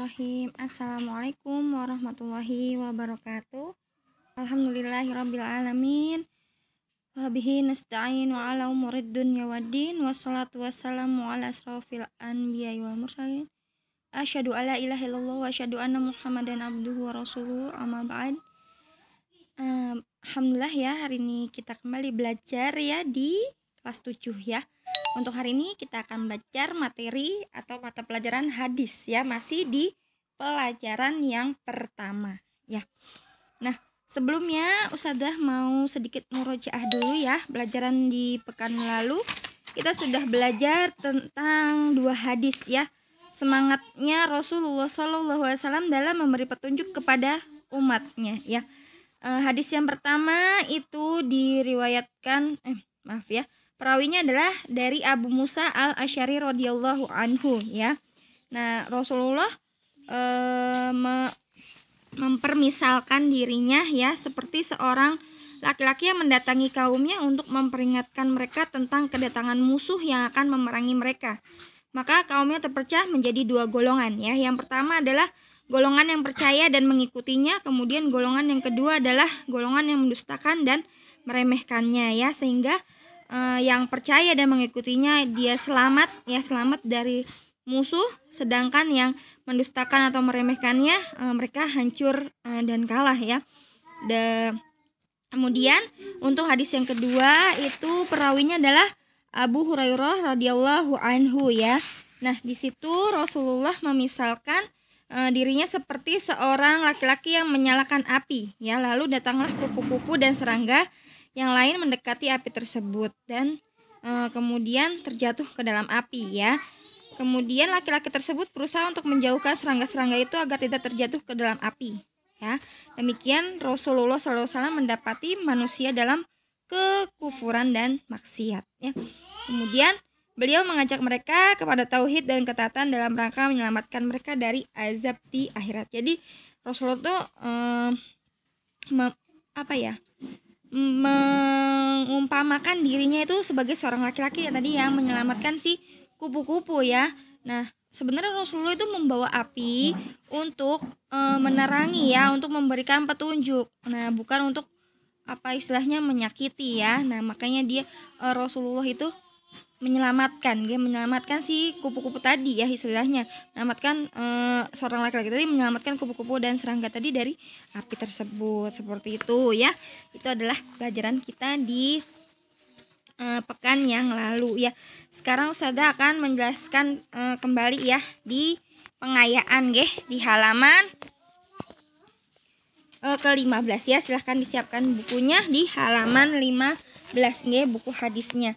Bismillahirrahmanirrahim. Assalamualaikum warahmatullahi wabarakatuh. Alhamdulillahirabbil alamin. Wa bihi nasta'in wa ala umurid dunya waddin. Wassalatu wassalamu ala asrofil anbiya'i wal mursalin. Asyhadu alla ilaha illallah wa asyhadu anna Muhammadan abduhu wa rasuluhu. Amma ba'd. Alhamdulillah ya, hari ini kita kembali belajar ya di kelas 7 ya. Untuk hari ini kita akan belajar materi atau mata pelajaran hadis ya, masih di pelajaran yang pertama ya. Nah, sebelumnya Ustadzah mau sedikit murojaah dulu ya. Pelajaran di pekan lalu kita sudah belajar tentang 2 hadis ya. Semangatnya Rasulullah SAW dalam memberi petunjuk kepada umatnya ya. Hadis yang pertama itu diriwayatkan perawinya adalah dari Abu Musa al-Asy'ari radhiyallahu anhu ya. Nah, Rasulullah mempermisalkan dirinya ya seperti seorang laki-laki yang mendatangi kaumnya untuk memperingatkan mereka tentang kedatangan musuh yang akan memerangi mereka. Maka kaumnya terpecah menjadi 2 golongan ya. Yang pertama adalah golongan yang percaya dan mengikutinya, kemudian golongan yang kedua adalah golongan yang mendustakan dan meremehkannya ya, sehingga yang percaya dan mengikutinya dia selamat dari musuh, sedangkan yang mendustakan atau meremehkannya mereka hancur dan kalah ya. Kemudian untuk hadis yang kedua itu perawinya adalah Abu Hurairah radhiyallahu anhu ya. Nah, di situ Rasulullah memisalkan dirinya seperti seorang laki-laki yang menyalakan api ya, lalu datanglah kupu-kupu dan serangga yang lain mendekati api tersebut dan kemudian terjatuh ke dalam api ya. Kemudian laki-laki tersebut berusaha untuk menjauhkan serangga-serangga itu agar tidak terjatuh ke dalam api ya. Demikian Rasulullah SAW mendapati manusia dalam kekufuran dan maksiat ya. Kemudian beliau mengajak mereka kepada tauhid dan ketaatan dalam rangka menyelamatkan mereka dari azab di akhirat. Jadi Rasulullah tuh mengumpamakan dirinya itu sebagai seorang laki-laki ya tadi yang menyelamatkan si kupu-kupu ya. Nah, sebenarnya Rasulullah itu membawa api untuk menerangi ya, untuk memberikan petunjuk. Nah, bukan untuk istilahnya menyakiti ya. Nah, makanya Rasulullah itu menyelamatkan si kupu-kupu tadi ya, istilahnya menyelamatkan seorang laki-laki tadi, menyelamatkan kupu-kupu dan serangga tadi dari api tersebut, seperti itu ya. Itu adalah pelajaran kita di pekan yang lalu ya. Sekarang Ustadzah akan menjelaskan kembali ya di pengayaan di halaman ke-15 ya. Silahkan disiapkan bukunya di halaman 15 buku hadisnya.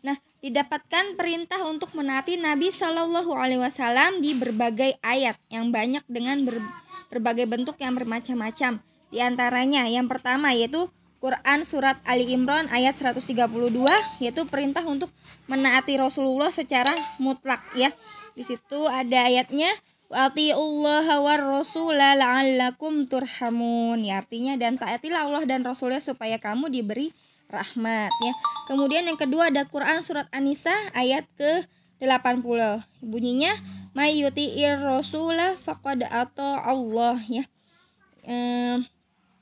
Nah, didapatkan perintah untuk menaati Nabi Shallallahu Alaihi Wasallam di berbagai ayat yang banyak dengan berbagai bentuk yang bermacam-macam. Di antaranya yang pertama yaitu Quran surat Ali Imran ayat 132, yaitu perintah untuk menaati Rasulullah secara mutlak ya. Di situ ada ayatnya Atiullaha war rasula la'allakum turhamun ya, artinya dan taatilah Allah dan Rasulnya supaya kamu diberi rahmat ya. Kemudian yang kedua ada Quran surat An-Nisa ayat ke-80. Bunyinya may yuti'ir rasula faqad ata Allah ya.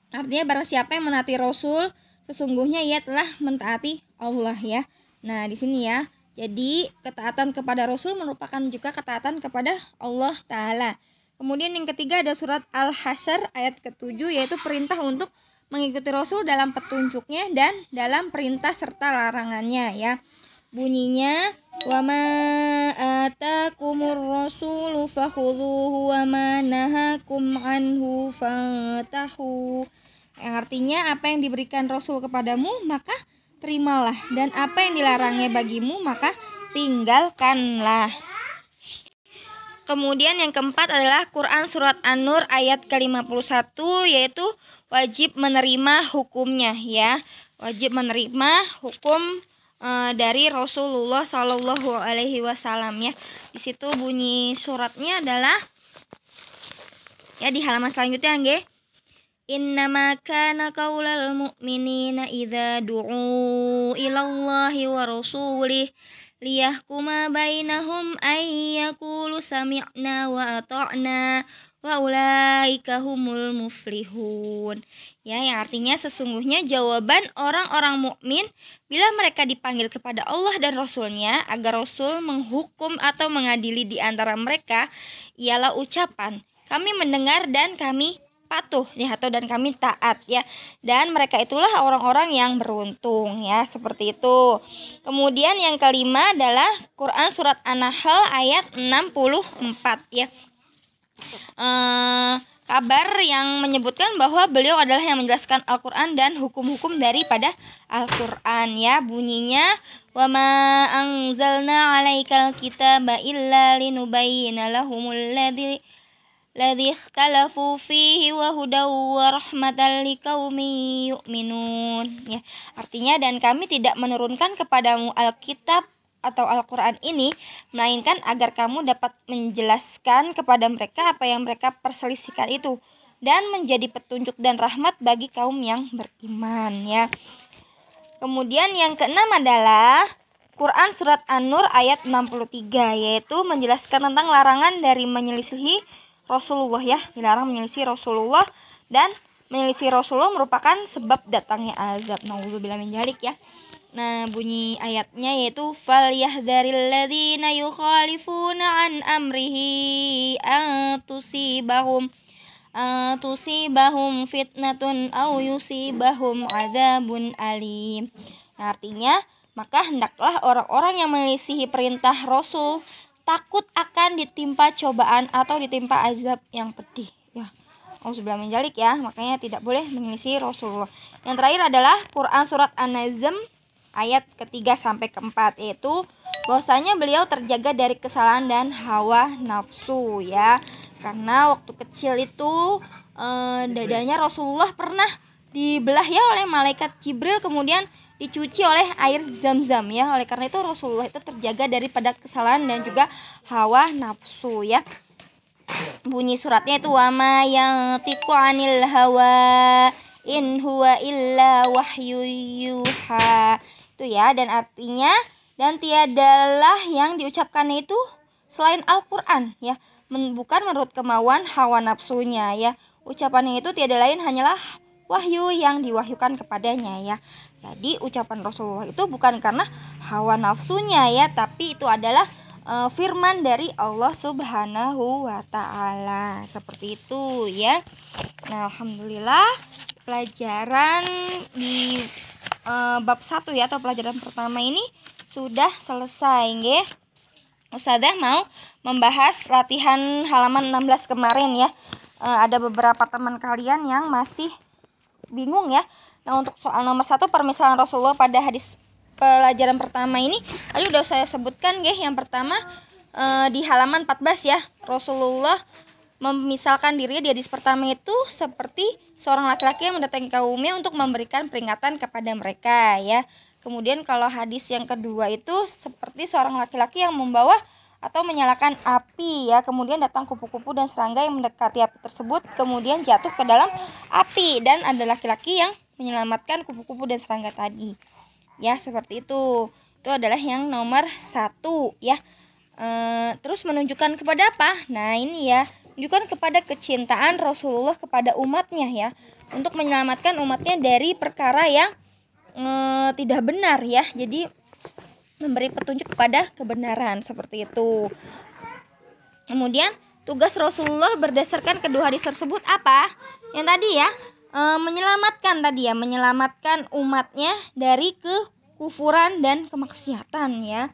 Artinya barang siapa yang menaati Rasul, sesungguhnya ia telah mentaati Allah ya. Nah, di sini ya. Jadi, ketaatan kepada Rasul merupakan juga ketaatan kepada Allah taala. Kemudian yang ketiga ada surat Al-Hasyr ayat ke-7, yaitu perintah untuk mengikuti Rasul dalam petunjuknya dan dalam perintah serta larangannya ya. Bunyinya wa ma atakumur rasulu fakhudhuhu wa ma nahakum anhu fantahu. Yang artinya apa yang diberikan Rasul kepadamu maka terimalah, dan apa yang dilarangnya bagimu maka tinggalkanlah. Kemudian yang keempat adalah Quran surat An-Nur ayat ke-51, yaitu wajib menerima hukumnya ya. Wajib menerima hukum dari Rasulullah Shallallahu Alaihi Wasallam ya. Di situ bunyi suratnya adalah ya di halaman selanjutnya Innama kana qaulal mu'minina idza du'u ilallahi wa rasulih liyahkuma bainahum ay yaqulu sami'na wa ata'na wa ulaika humul muflihun. Ya, yang artinya sesungguhnya jawaban orang-orang mukmin bila mereka dipanggil kepada Allah dan Rasul-Nya agar Rasul menghukum atau mengadili di antara mereka ialah ucapan, kami mendengar dan kami patuh ya, atau dan kami taat ya, dan mereka itulah orang-orang yang beruntung ya, seperti itu. Kemudian yang kelima adalah Quran surat An-Nahl ayat 64 ya. Kabar yang menyebutkan bahwa beliau adalah yang menjelaskan Al-Quran dan hukum-hukum daripada Al-Quran ya. Bunyinya, wa ma anzalna 'alaikal kitaba illa linubayyina lahumul ladzi ikhtalafu fihi wa hudaw wa rahmatan liqaumin yu'minun ya. Artinya, dan kami tidak menurunkan kepadamu Alkitab atau Al-Quran ini melainkan agar kamu dapat menjelaskan kepada mereka apa yang mereka perselisihkan itu dan menjadi petunjuk dan rahmat bagi kaum yang beriman ya. Kemudian yang keenam adalah Quran surat An-Nur ayat 63, yaitu menjelaskan tentang larangan dari menyelisihi Rasulullah ya, dilarang menyelisih Rasulullah, dan menyelisih Rasulullah merupakan sebab datangnya azab. Nauzubillah min dzalik ya. Nah, bunyi ayatnya yaitu falyahdharil ladzina yukhalifuna an amrihi an tusibahum fitnatun aw yusibahum adzabun alim. Nah, artinya maka hendaklah orang-orang yang menyelisihi perintah Rasul takut akan ditimpa cobaan atau ditimpa azab yang pedih ya. Auzubillahi min dzalik ya. Makanya tidak boleh menyelisih Rasulullah. Yang terakhir adalah Quran surat An-Najm ayat ketiga sampai keempat, yaitu bahwasanya beliau terjaga dari kesalahan dan hawa nafsu ya. Karena waktu kecil itu dadanya Rasulullah pernah dibelah ya oleh malaikat Jibril, kemudian dicuci oleh air Zam-Zam ya. Oleh karena itu Rasulullah itu terjaga daripada kesalahan dan juga hawa nafsu ya. Bunyi suratnya itu wa ma yantiqu 'anil hawa in huwa illa wahyu yuha. Itu ya, dan artinya dan tiadalah yang diucapkannya itu selain Al-Qur'an ya, bukan menurut kemauan hawa nafsunya ya. Ucapannya itu tiada lain hanyalah wahyu yang diwahyukan kepadanya ya. Jadi ucapan Rasulullah itu bukan karena hawa nafsunya ya, tapi itu adalah firman dari Allah Subhanahu wa taala. Seperti itu ya. Nah, alhamdulillah pelajaran di bab 1 ya, atau pelajaran pertama ini sudah selesai nggih. Ustazah mau membahas latihan halaman 16 kemarin ya. Ada beberapa teman kalian yang masih bingung ya. Nah, untuk soal nomor 1 permisalan Rasulullah pada hadis pelajaran pertama ini tadi udah saya sebutkan nggih. Yang pertama di halaman 14 ya. Rasulullah memisalkan dirinya di hadis pertama itu seperti seorang laki-laki yang mendatangi kaumnya untuk memberikan peringatan kepada mereka ya. Kemudian kalau hadis yang kedua itu seperti seorang laki-laki yang membawa atau menyalakan api ya. Kemudian datang kupu-kupu dan serangga yang mendekati api tersebut, kemudian jatuh ke dalam api, dan ada laki-laki yang menyelamatkan kupu-kupu dan serangga tadi ya. Seperti itu. Itu adalah yang nomor 1 ya. Terus menunjukkan kepada apa? Nah, ini ya, menunjukkan kepada kecintaan Rasulullah kepada umatnya ya, untuk menyelamatkan umatnya dari perkara yang tidak benar ya. Jadi memberi petunjuk kepada kebenaran, seperti itu. Kemudian tugas Rasulullah berdasarkan kedua hadis tersebut apa? Yang tadi ya, menyelamatkan umatnya dari kekufuran dan kemaksiatan ya.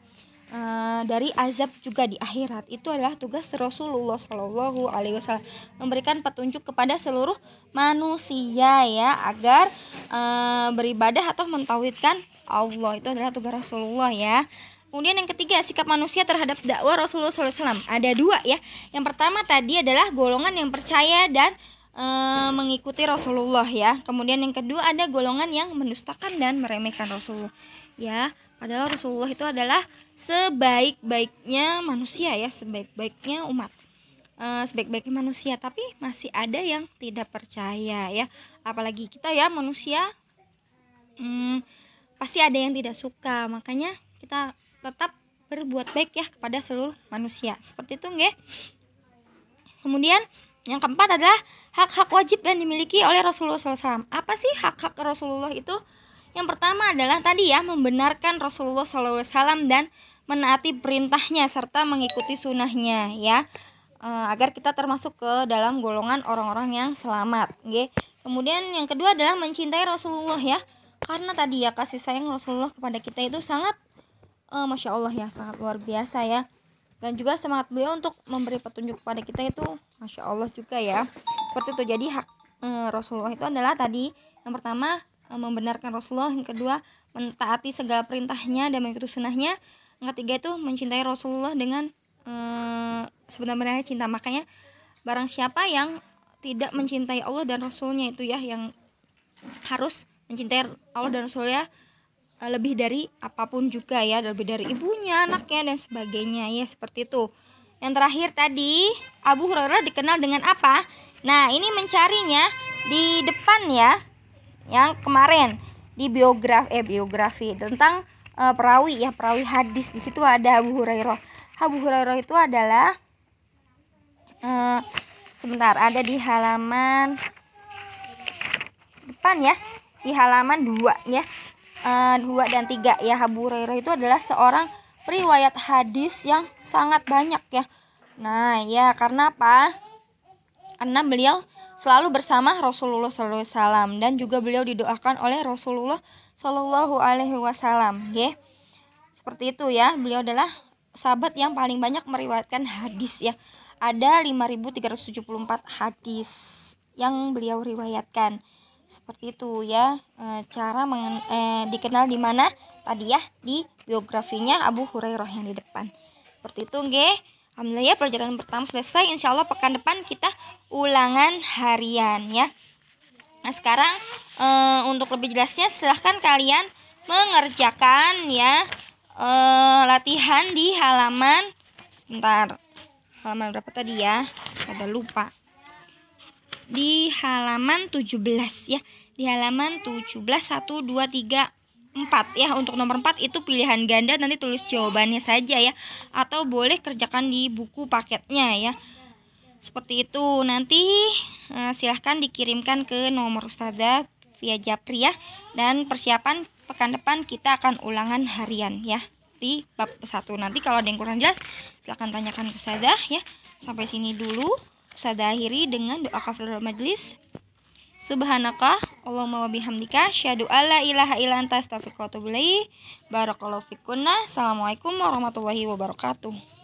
Dari azab juga di akhirat. Itu adalah tugas Rasulullah Shallallahu Alaihi Wasallam, memberikan petunjuk kepada seluruh manusia ya, agar beribadah atau mentauhidkan Allah. Itu adalah tugas Rasulullah ya. Kemudian yang ketiga, sikap manusia terhadap dakwah Rasulullah SAW. Ada 2 ya. Yang pertama tadi adalah golongan yang percaya dan mengikuti Rasulullah ya. Kemudian yang kedua ada golongan yang mendustakan dan meremehkan Rasulullah ya. Padahal Rasulullah itu adalah sebaik-baiknya manusia ya, sebaik-baiknya umat, sebaik-baiknya manusia, tapi masih ada yang tidak percaya ya. Apalagi kita ya manusia, pasti ada yang tidak suka. Makanya kita tetap berbuat baik ya kepada seluruh manusia. Seperti itu nggih. Kemudian yang keempat adalah hak-hak wajib yang dimiliki oleh Rasulullah SAW. Apa sih hak-hak Rasulullah itu? Yang pertama adalah tadi ya, membenarkan Rasulullah SAW dan menaati perintahnya serta mengikuti sunnahnya ya, agar kita termasuk ke dalam golongan orang-orang yang selamat. Okay. Kemudian yang kedua adalah mencintai Rasulullah ya, karena tadi ya kasih sayang Rasulullah kepada kita itu sangat Masya Allah ya, sangat luar biasa ya. Dan juga semangat beliau untuk memberi petunjuk kepada kita itu Masya Allah juga ya. Seperti itu. Jadi hak Rasulullah itu adalah tadi yang pertama membenarkan Rasulullah, yang kedua mentaati segala perintahnya dan mengikuti sunnahnya, yang ketiga itu mencintai Rasulullah dengan sebenarnya cinta. Makanya barang siapa yang tidak mencintai Allah dan Rasulnya itu ya, yang harus mencintai Allah dan Rasulnya lebih dari apapun juga ya, lebih dari ibunya, anaknya dan sebagainya ya, seperti itu. Yang terakhir tadi, Abu Hurairah dikenal dengan apa? Nah, ini mencarinya di depan ya, yang kemarin di biografi tentang perawi ya, perawi hadis. Di situ ada Abu Hurairah. Abu Hurairah itu adalah sebentar, ada di halaman depan ya, di halaman 2 ya. 2 dan 3 ya. Abu Hurairah itu adalah seorang periwayat hadis yang sangat banyak ya. Nah ya, karena apa? Karena beliau selalu bersama Rasulullah SAW dan juga beliau didoakan oleh Rasulullah SAW ya. Seperti itu ya. Beliau adalah sahabat yang paling banyak meriwayatkan hadis ya. Ada 5.374 hadis yang beliau riwayatkan. Seperti itu ya, cara dikenal di mana tadi ya, di biografinya Abu Hurairah yang di depan. Seperti itu nggih. Alhamdulillah ya, pelajaran pertama selesai. Insya Allah pekan depan kita ulangan harian ya. Nah sekarang untuk lebih jelasnya silahkan kalian mengerjakan ya latihan di halaman, sebentar, halaman berapa tadi ya, ada lupa, di halaman 17 ya, di halaman 17 1 2 3 4 ya. Untuk nomor 4 itu pilihan ganda, nanti tulis jawabannya saja ya, atau boleh kerjakan di buku paketnya ya. Seperti itu. Nanti silahkan dikirimkan ke nomor Ustazah via Japri ya. Dan persiapan pekan depan kita akan ulangan harian ya di bab 1. Nanti kalau ada yang kurang jelas silahkan tanyakan ke Ustazah ya. Sampai sini dulu. Ustazah akhiri dengan doa kafaratul majlis. Subhanaka Allahumma wa bihamdika asyhadu alla ilaha illa anta astaghfiruka wa atubu ilaik. Barakallahu fikunna. Assalamualaikum warahmatullahi wabarakatuh.